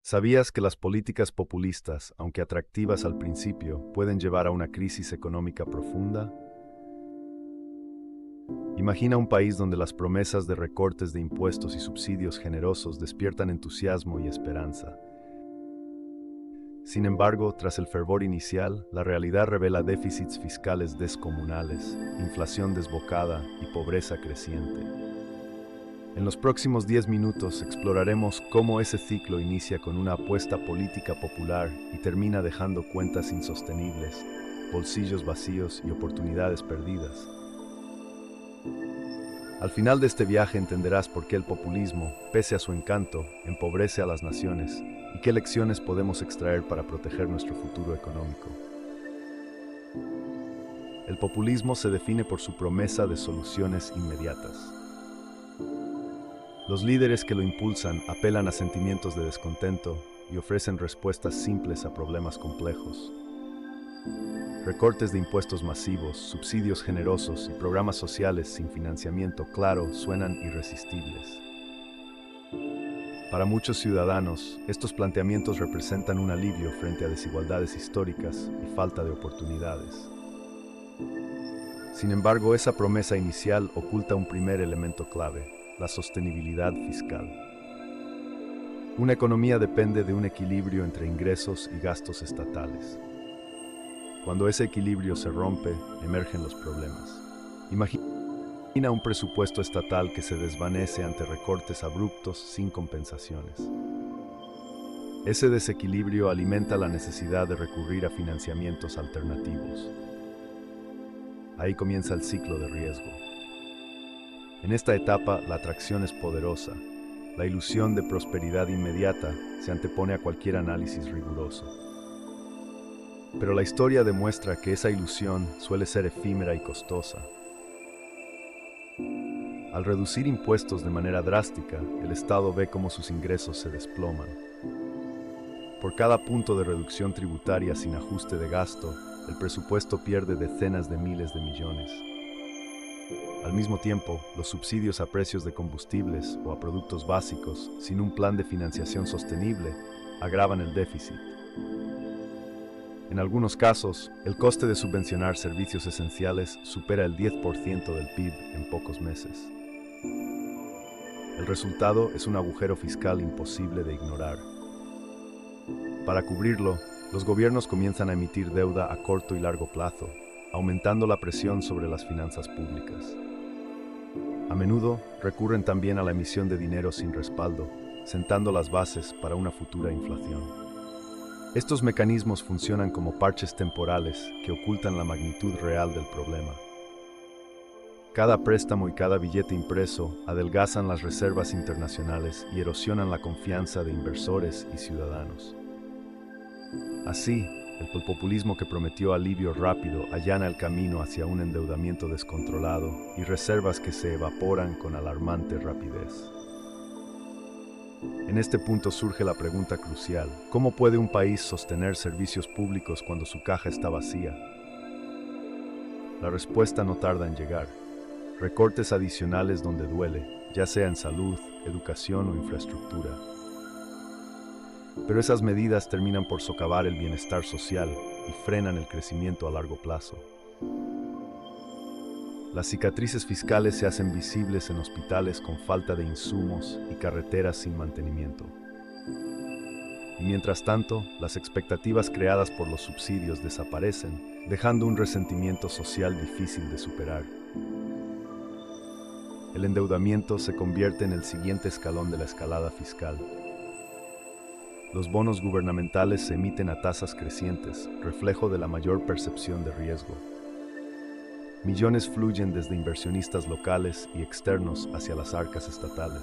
¿Sabías que las políticas populistas, aunque atractivas al principio, pueden llevar a una crisis económica profunda? Imagina un país donde las promesas de recortes de impuestos y subsidios generosos despiertan entusiasmo y esperanza. Sin embargo, tras el fervor inicial, la realidad revela déficits fiscales descomunales, inflación desbocada y pobreza creciente. En los próximos 10 minutos exploraremos cómo ese ciclo inicia con una apuesta política popular y termina dejando cuentas insostenibles, bolsillos vacíos y oportunidades perdidas. Al final de este viaje entenderás por qué el populismo, pese a su encanto, empobrece a las naciones y qué lecciones podemos extraer para proteger nuestro futuro económico. El populismo se define por su promesa de soluciones inmediatas. Los líderes que lo impulsan apelan a sentimientos de descontento y ofrecen respuestas simples a problemas complejos. Recortes de impuestos masivos, subsidios generosos y programas sociales sin financiamiento claro suenan irresistibles. Para muchos ciudadanos, estos planteamientos representan un alivio frente a desigualdades históricas y falta de oportunidades. Sin embargo, esa promesa inicial oculta un primer elemento clave: la sostenibilidad fiscal. Una economía depende de un equilibrio entre ingresos y gastos estatales. Cuando ese equilibrio se rompe, emergen los problemas. Imagina un presupuesto estatal que se desvanece ante recortes abruptos sin compensaciones. Ese desequilibrio alimenta la necesidad de recurrir a financiamientos alternativos. Ahí comienza el ciclo de riesgo. En esta etapa, la atracción es poderosa. La ilusión de prosperidad inmediata se antepone a cualquier análisis riguroso. Pero la historia demuestra que esa ilusión suele ser efímera y costosa. Al reducir impuestos de manera drástica, el Estado ve cómo sus ingresos se desploman. Por cada punto de reducción tributaria sin ajuste de gasto, el presupuesto pierde decenas de miles de millones. Al mismo tiempo, los subsidios a precios de combustibles o a productos básicos, sin un plan de financiación sostenible, agravan el déficit. En algunos casos, el coste de subvencionar servicios esenciales supera el 10% del PIB en pocos meses. El resultado es un agujero fiscal imposible de ignorar. Para cubrirlo, los gobiernos comienzan a emitir deuda a corto y largo plazo, aumentando la presión sobre las finanzas públicas. A menudo recurren también a la emisión de dinero sin respaldo, sentando las bases para una futura inflación. Estos mecanismos funcionan como parches temporales que ocultan la magnitud real del problema. Cada préstamo y cada billete impreso adelgazan las reservas internacionales y erosionan la confianza de inversores y ciudadanos. Así, el populismo que prometió alivio rápido allana el camino hacia un endeudamiento descontrolado y reservas que se evaporan con alarmante rapidez. En este punto surge la pregunta crucial: ¿cómo puede un país sostener servicios públicos cuando su caja está vacía? La respuesta no tarda en llegar: recortes adicionales donde duele, ya sea en salud, educación o infraestructura. Pero esas medidas terminan por socavar el bienestar social y frenan el crecimiento a largo plazo. Las cicatrices fiscales se hacen visibles en hospitales con falta de insumos y carreteras sin mantenimiento. Y mientras tanto, las expectativas creadas por los subsidios desaparecen, dejando un resentimiento social difícil de superar. El endeudamiento se convierte en el siguiente escalón de la escalada fiscal. Los bonos gubernamentales se emiten a tasas crecientes, reflejo de la mayor percepción de riesgo. Millones fluyen desde inversionistas locales y externos hacia las arcas estatales.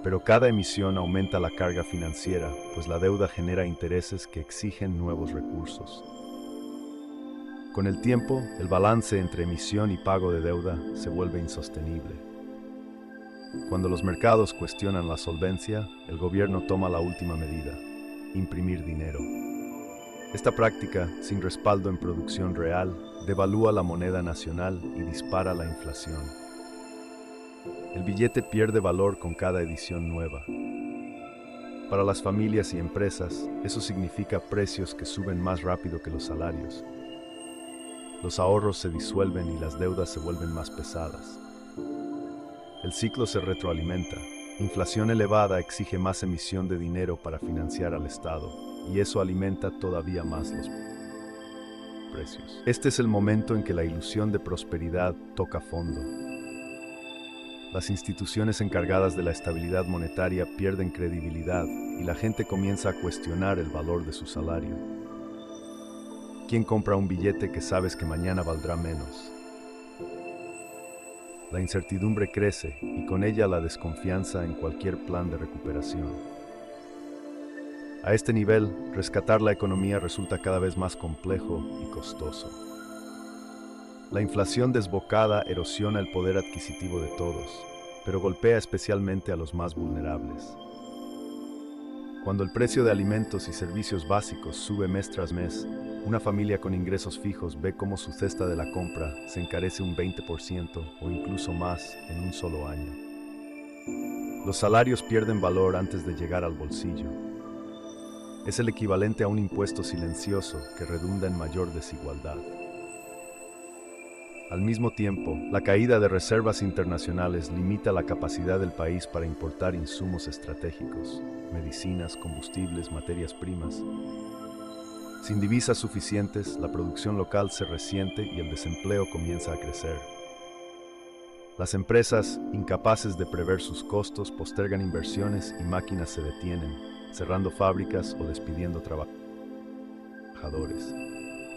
Pero cada emisión aumenta la carga financiera, pues la deuda genera intereses que exigen nuevos recursos. Con el tiempo, el balance entre emisión y pago de deuda se vuelve insostenible. Cuando los mercados cuestionan la solvencia, el gobierno toma la última medida: imprimir dinero. Esta práctica, sin respaldo en producción real, devalúa la moneda nacional y dispara la inflación. El billete pierde valor con cada edición nueva. Para las familias y empresas, eso significa precios que suben más rápido que los salarios. Los ahorros se disuelven y las deudas se vuelven más pesadas. El ciclo se retroalimenta. Inflación elevada exige más emisión de dinero para financiar al Estado, y eso alimenta todavía más los precios. Este es el momento en que la ilusión de prosperidad toca fondo. Las instituciones encargadas de la estabilidad monetaria pierden credibilidad y la gente comienza a cuestionar el valor de su salario. ¿Quién compra un billete que sabes que mañana valdrá menos? La incertidumbre crece y con ella la desconfianza en cualquier plan de recuperación. A este nivel, rescatar la economía resulta cada vez más complejo y costoso. La inflación desbocada erosiona el poder adquisitivo de todos, pero golpea especialmente a los más vulnerables. Cuando el precio de alimentos y servicios básicos sube mes tras mes, una familia con ingresos fijos ve cómo su cesta de la compra se encarece un 20% o incluso más en un solo año. Los salarios pierden valor antes de llegar al bolsillo. Es el equivalente a un impuesto silencioso que redunda en mayor desigualdad. Al mismo tiempo, la caída de reservas internacionales limita la capacidad del país para importar insumos estratégicos, medicinas, combustibles, materias primas. Sin divisas suficientes, la producción local se resiente y el desempleo comienza a crecer. Las empresas, incapaces de prever sus costos, postergan inversiones y máquinas se detienen, cerrando fábricas o despidiendo trabajadores.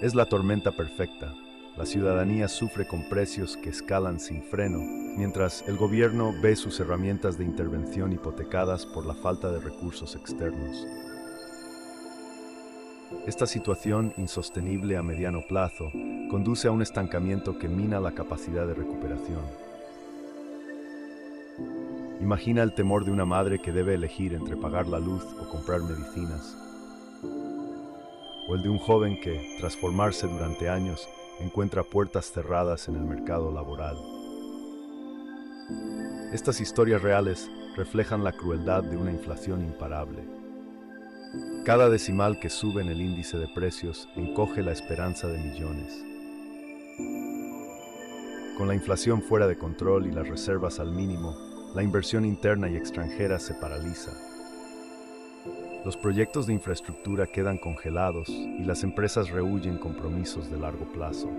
Es la tormenta perfecta. La ciudadanía sufre con precios que escalan sin freno, mientras el gobierno ve sus herramientas de intervención hipotecadas por la falta de recursos externos. Esta situación insostenible a mediano plazo conduce a un estancamiento que mina la capacidad de recuperación. Imagina el temor de una madre que debe elegir entre pagar la luz o comprar medicinas, o el de un joven que, tras formarse durante años, encuentra puertas cerradas en el mercado laboral. Estas historias reales reflejan la crueldad de una inflación imparable. Cada decimal que sube en el índice de precios encoge la esperanza de millones. Con la inflación fuera de control y las reservas al mínimo, la inversión interna y extranjera se paraliza. Los proyectos de infraestructura quedan congelados y las empresas rehúyen compromisos de largo plazo.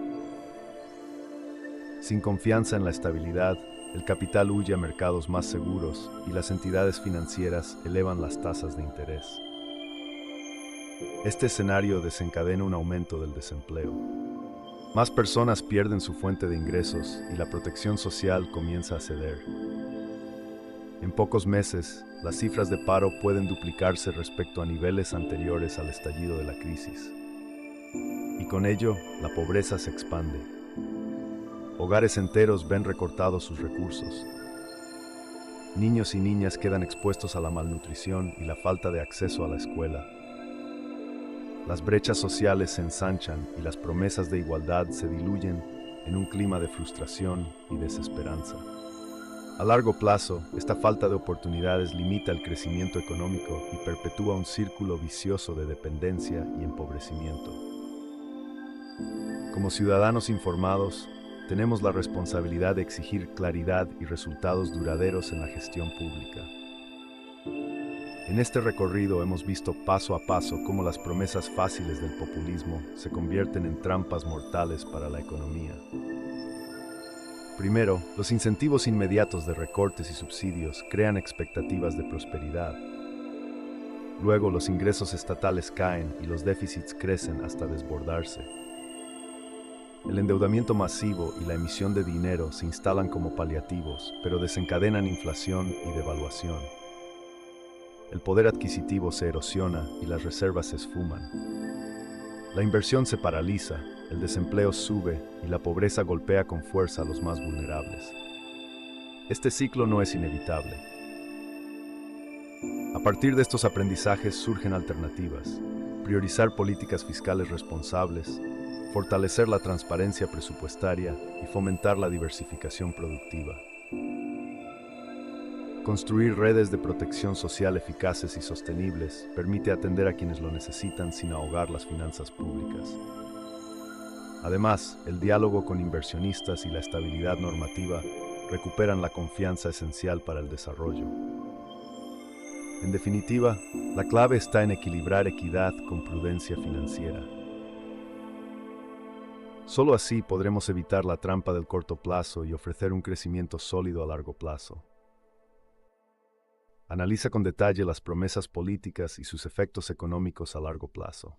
Sin confianza en la estabilidad, el capital huye a mercados más seguros y las entidades financieras elevan las tasas de interés. Este escenario desencadena un aumento del desempleo. Más personas pierden su fuente de ingresos y la protección social comienza a ceder. En pocos meses, las cifras de paro pueden duplicarse respecto a niveles anteriores al estallido de la crisis. Y con ello, la pobreza se expande. Hogares enteros ven recortados sus recursos. Niños y niñas quedan expuestos a la malnutrición y la falta de acceso a la escuela. Las brechas sociales se ensanchan y las promesas de igualdad se diluyen en un clima de frustración y desesperanza. A largo plazo, esta falta de oportunidades limita el crecimiento económico y perpetúa un círculo vicioso de dependencia y empobrecimiento. Como ciudadanos informados, tenemos la responsabilidad de exigir claridad y resultados duraderos en la gestión pública. En este recorrido hemos visto paso a paso cómo las promesas fáciles del populismo se convierten en trampas mortales para la economía. Primero, los incentivos inmediatos de recortes y subsidios crean expectativas de prosperidad. Luego, los ingresos estatales caen y los déficits crecen hasta desbordarse. El endeudamiento masivo y la emisión de dinero se instalan como paliativos, pero desencadenan inflación y devaluación. El poder adquisitivo se erosiona y las reservas se esfuman. La inversión se paraliza, el desempleo sube y la pobreza golpea con fuerza a los más vulnerables. Este ciclo no es inevitable. A partir de estos aprendizajes surgen alternativas: priorizar políticas fiscales responsables, fortalecer la transparencia presupuestaria y fomentar la diversificación productiva. Construir redes de protección social eficaces y sostenibles permite atender a quienes lo necesitan sin ahogar las finanzas públicas. Además, el diálogo con inversionistas y la estabilidad normativa recuperan la confianza esencial para el desarrollo. En definitiva, la clave está en equilibrar equidad con prudencia financiera. Solo así podremos evitar la trampa del corto plazo y ofrecer un crecimiento sólido a largo plazo. Analiza con detalle las promesas políticas y sus efectos económicos a largo plazo.